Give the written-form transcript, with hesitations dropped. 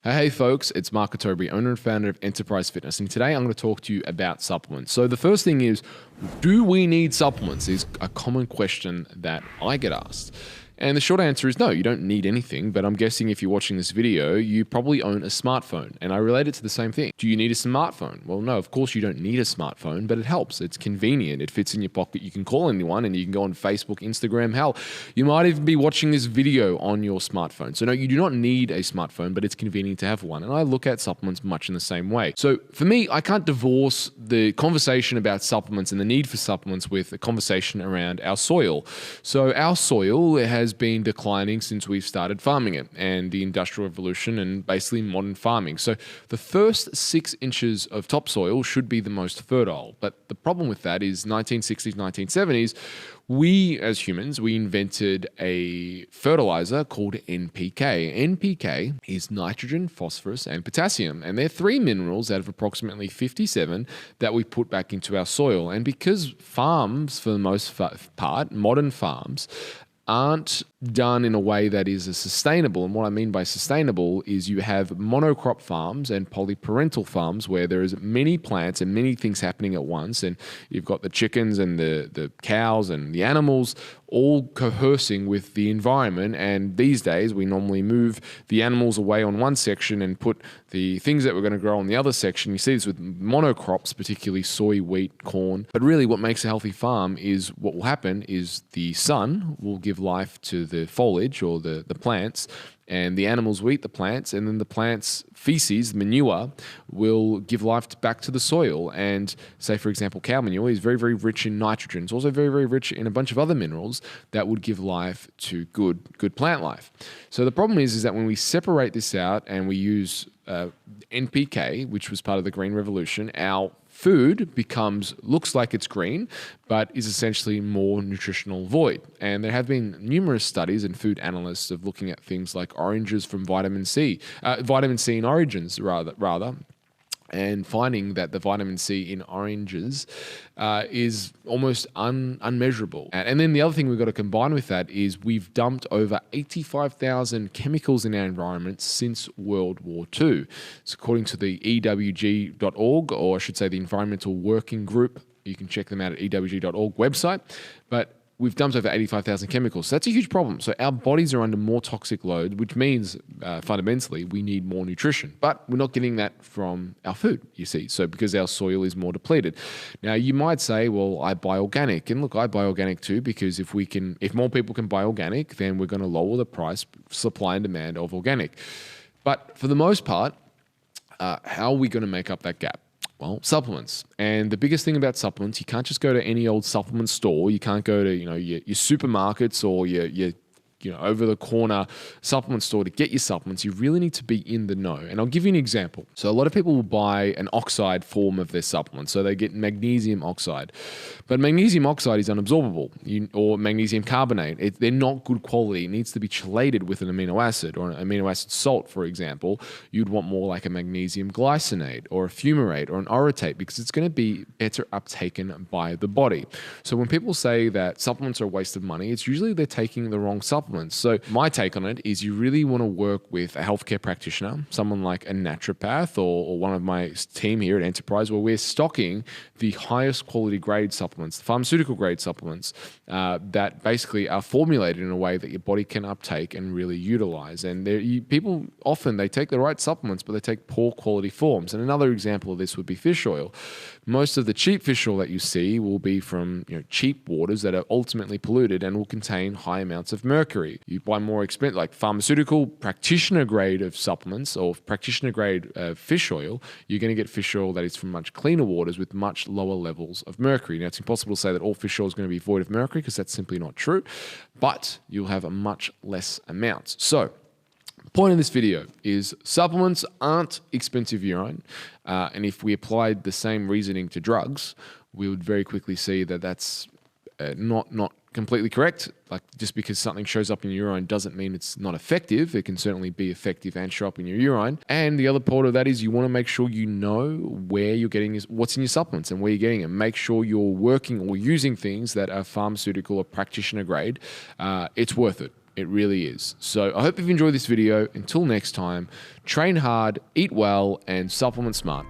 Hey folks, it's Mark Katobri, owner and founder of Enterprise Fitness, and today I'm going to talk to you about supplements. So the first thing is, do we need supplements? Is a common question that I get asked. And the short answer is no, you don't need anything, but I'm guessing if you're watching this video, you probably own a smartphone, and I relate it to the same thing. Do you need a smartphone? Well, no, of course you don't need a smartphone, but it helps. It's convenient. It fits in your pocket. You can call anyone, and you can go on Facebook, Instagram. Hell, you might even be watching this video on your smartphone. So no, you do not need a smartphone, but it's convenient to have one. And I look at supplements much in the same way. So for me, I can't divorce the conversation about supplements and the need for supplements with a conversation around our soil. So our soil has been declining since we've started farming it, and the Industrial Revolution and basically modern farming. So the first 6 inches of topsoil should be the most fertile. But the problem with that is 1960s, 1970s, we as humans, we invented a fertilizer called NPK. NPK is nitrogen, phosphorus, and potassium. And they're 3 minerals out of approximately 57 that we put back into our soil. And because farms, for the most part, modern farms, aren't done in a way that is sustainable. And what I mean by sustainable is you have monocrop farms and polyparental farms where there is many plants and many things happening at once. And you've got the chickens and the cows and the animals all cohersing with the environment. And these days we normally move the animals away on one section and put the things that we're going to grow on the other section. You see this with monocrops, particularly soy, wheat, corn. But really what makes a healthy farm is what will happen is the sun will give life to the foliage or the plants, and the animals will eat the plants, and then the plants' feces, manure, will give life back to the soil. And say, for example, cow manure is very, very rich in nitrogen. It's also very, very rich in a bunch of other minerals that would give life to good plant life. So the problem is that when we separate this out and we use NPK, which was part of the Green Revolution, our food looks like it's green, but is essentially more nutritional void. And there have been numerous studies and food analysts of looking at things like oranges from vitamin C in oranges rather, and finding that the vitamin C in oranges is almost unmeasurable. And then the other thing we've got to combine with that is we've dumped over 85,000 chemicals in our environment since World War II. So according to the EWG.org, or I should say the Environmental Working Group, you can check them out at EWG.org website, but we've dumped over 85,000 chemicals. So that's a huge problem. So our bodies are under more toxic load, which means fundamentally we need more nutrition. But we're not getting that from our food, you see. So because our soil is more depleted. Now you might say, well, I buy organic. And look, I buy organic too, because if more people can buy organic, then we're going to lower the price, supply and demand of organic. But for the most part, how are we going to make up that gap? Well, supplements. And the biggest thing about supplements, you can't just go to any old supplement store. You can't go to your supermarkets or your over the corner supplement store to get your supplements. You really need to be in the know. And I'll give you an example. So a lot of people will buy an oxide form of their supplement. So they get magnesium oxide. But magnesium oxide is unabsorbable, or magnesium carbonate. They're not good quality. It needs to be chelated with an amino acid or an amino acid salt, for example. You'd want more like a magnesium glycinate or a fumarate or an orotate, because it's going to be better uptaken by the body. So when people say that supplements are a waste of money, it's usually they're taking the wrong supplement. So my take on it is you really want to work with a healthcare practitioner, someone like a naturopath or one of my team here at Enterprise, where we're stocking the highest quality grade supplements, the pharmaceutical grade supplements that basically are formulated in a way that your body can uptake and really utilize. And people often, they take the right supplements, but they take poor quality forms. And another example of this would be fish oil. Most of the cheap fish oil that you see will be from cheap waters that are ultimately polluted and will contain high amounts of mercury. You buy more expensive, like pharmaceutical practitioner grade of supplements or practitioner grade fish oil, you're going to get fish oil that is from much cleaner waters with much lower levels of mercury. Now, it's impossible to say that all fish oil is going to be void of mercury, because that's simply not true, but you'll have a much less amount. So the point of this video is supplements aren't expensive urine, and if we applied the same reasoning to drugs, we would very quickly see that that's not completely correct. Like, just because something shows up in your urine doesn't mean it's not effective. It can certainly be effective and show up in your urine. And the other part of that is you want to make sure you know where you're getting what's in your supplements and where you're getting it. Make sure you're working or using things that are pharmaceutical or practitioner grade. It's worth it. It really is. So I hope you've enjoyed this video. Until next time, train hard, eat well, and supplement smart.